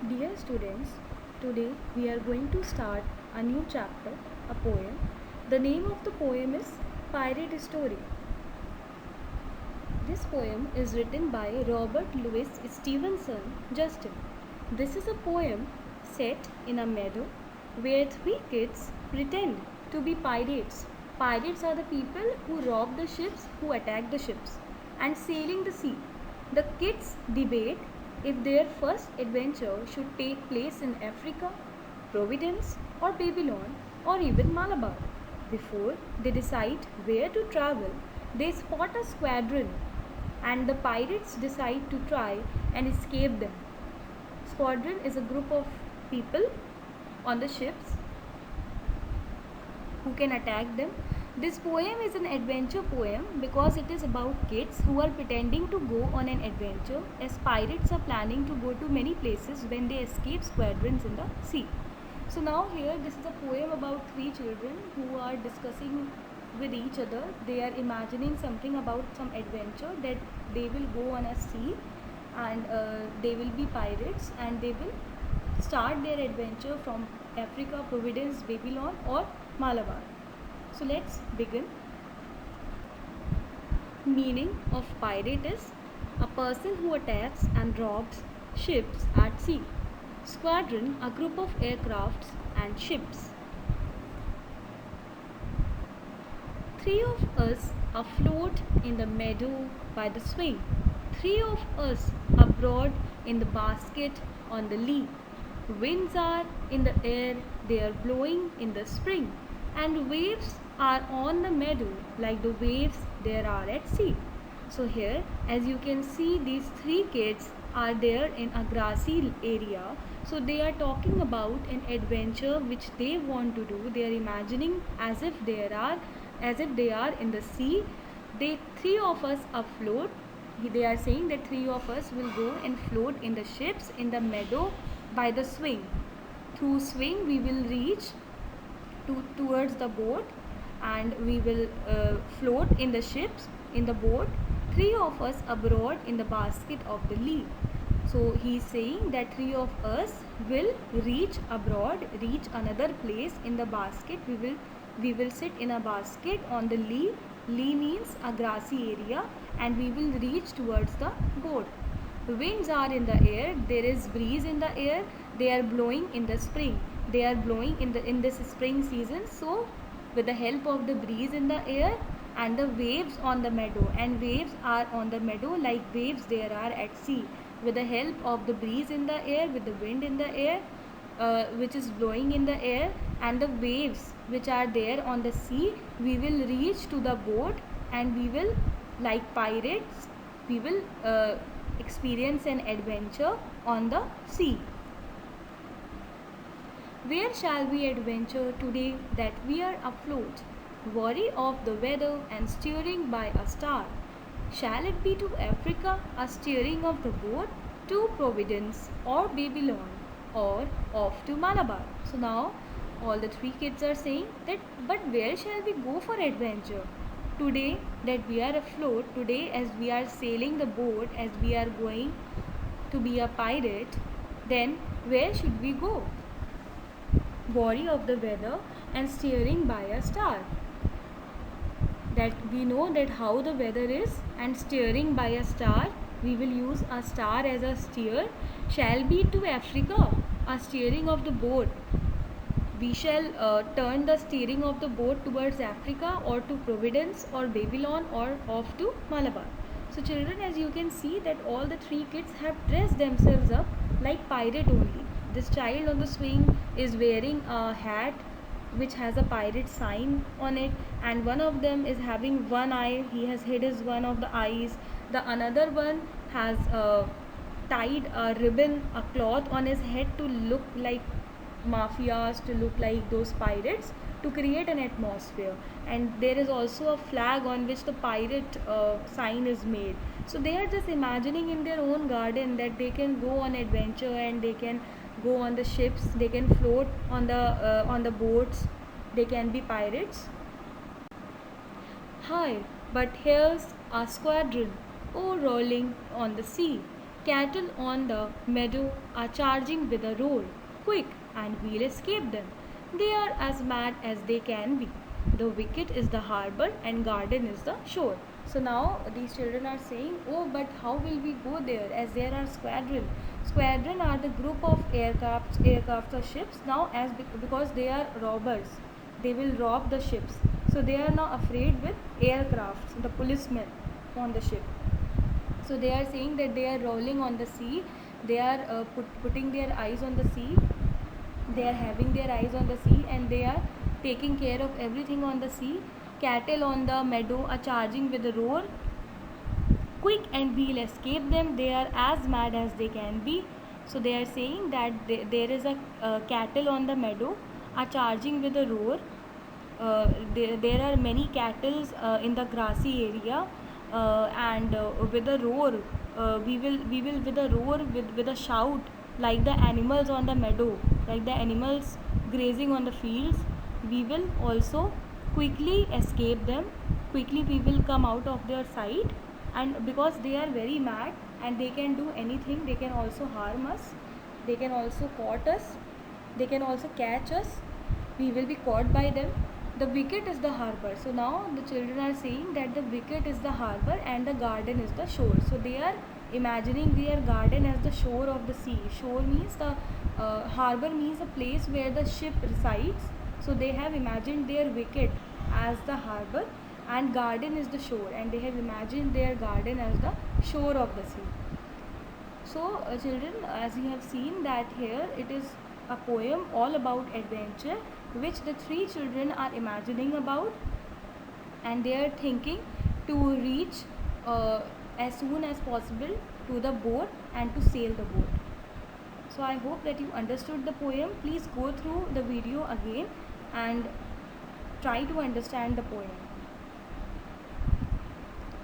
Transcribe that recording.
Dear students, today we are going to start a new chapter, a poem. The name of the poem is Pirate Story. This poem is written by Robert Louis Stevenson Justin. This is a poem set in a meadow where three kids pretend to be pirates. Pirates are the people who rob the ships, who attack the ships, and sailing the sea. The kids debate if their first adventure should take place in Africa, Providence, or Babylon, or even Malabar. Before they decide where to travel, they spot a squadron and the pirates decide to try and escape them. Squadron is a group of people on the ships who can attack them. This poem is an adventure poem because it is about kids who are pretending to go on an adventure as pirates are planning to go to many places when they escape squadrons in the sea. So now here this is a poem about three children who are discussing with each other. They are imagining something about some adventure that they will go on a sea and they will be pirates and they will start their adventure from Africa, Providence, Babylon or Malabar. So let's begin. Meaning of pirate is a person who attacks and robs ships at sea. Squadron, a group of aircrafts and ships. Three of us afloat in the meadow by the swing. Three of us abroad in the basket on the lee. Winds are in the air, they are blowing in the spring, and waves are on the meadow like the waves there are at sea. So here, as you can see, these three kids are there in a grassy area. So they are talking about an adventure which they want to do. They are imagining as if they are in the sea. They three of us afloat. They are saying that three of us will go and float in the ships in the meadow by the swing. Through swing we will reach towards the boat and we will float in the ships in the boat. Three of us abroad in the basket of the lee. So he is saying that three of us will reach abroad, reach another place in the basket. We will sit in a basket on the lee. Lee means a grassy area, and we will reach towards the boat. Winds are in the air. There is breeze in the air. They are blowing in the spring. They are blowing in this spring season. So with the help of the breeze in the air and the waves on the meadow, and waves are on the meadow like waves there are at sea. With the help of the breeze in the air, with the wind in the air, which is blowing in the air, and the waves which are there on the sea, we will reach to the boat and we will, like pirates, we will experience an adventure on the sea. Where shall we adventure today that we are afloat, worry of the weather and steering by a star? Shall it be to Africa, a steering of the boat, to Providence or Babylon, or off to Malabar? So now all the three kids are saying that, but where shall we go for adventure? Today that we are afloat, today as we are sailing the boat, as we are going to be a pirate, then where should we go? Worry of the weather and steering by a star. That we know that how the weather is, and steering by a star, we will use a star as a steer. Shall be to Africa, a steering of the boat. We shall turn the steering of the boat towards Africa or to Providence or Babylon or off to Malabar. So children, as you can see that all the three kids have dressed themselves up like pirate only. This child on the swing is wearing a hat which has a pirate sign on it, and one of them is having one eye. He has hid his one of the eyes. The another one has tied a ribbon, a cloth on his head to look like mafias, to look like those pirates, to create an atmosphere. And there is also a flag on which the pirate sign is made. So they are just imagining in their own garden that they can go on adventure and they can go on the ships, they can float on the boats, they can be pirates. Hi, but here's our squadron, oh rolling on the sea. Cattle on the meadow are charging with a roar. Quick, and we'll escape them. They are as mad as they can be. The wicket is the harbour and garden is the shore. So now these children are saying, oh, but how will we go there as there are squadron? Squadron are the group of aircrafts or ships. Now because they are robbers, they will rob the ships. So they are now afraid with aircrafts, the policemen on the ship. So they are saying that they are rolling on the sea, they are putting their eyes on the sea, they are having their eyes on the sea, and they are taking care of everything on the sea. Cattle on the meadow are charging with a roar. Quick, and we'll escape them. They are as mad as they can be. So they are saying that there is a cattle on the meadow are charging with a roar. There are many cattle in the grassy area, and with a roar, we will with a roar, with a shout, like the animals on the meadow, like the animals grazing on the fields. We will also quickly escape them. Quickly we will come out of their sight, and because they are very mad and they can do anything, they can also harm us, they can also caught us, they can also catch us, we will be caught by them. The wicket is the harbour. So now the children are saying that the wicket is the harbour and the garden is the shore. So they are imagining their garden as the shore of the sea. Shore means the harbour means a place where the ship resides. So they have imagined their wicket as the harbour and garden is the shore, and they have imagined their garden as the shore of the sea. So children, as you have seen that here it is a poem all about adventure which the three children are imagining about, and they are thinking to reach as soon as possible to the boat and to sail the boat. So I hope that you understood the poem. Please go through the video again and try to understand the poem.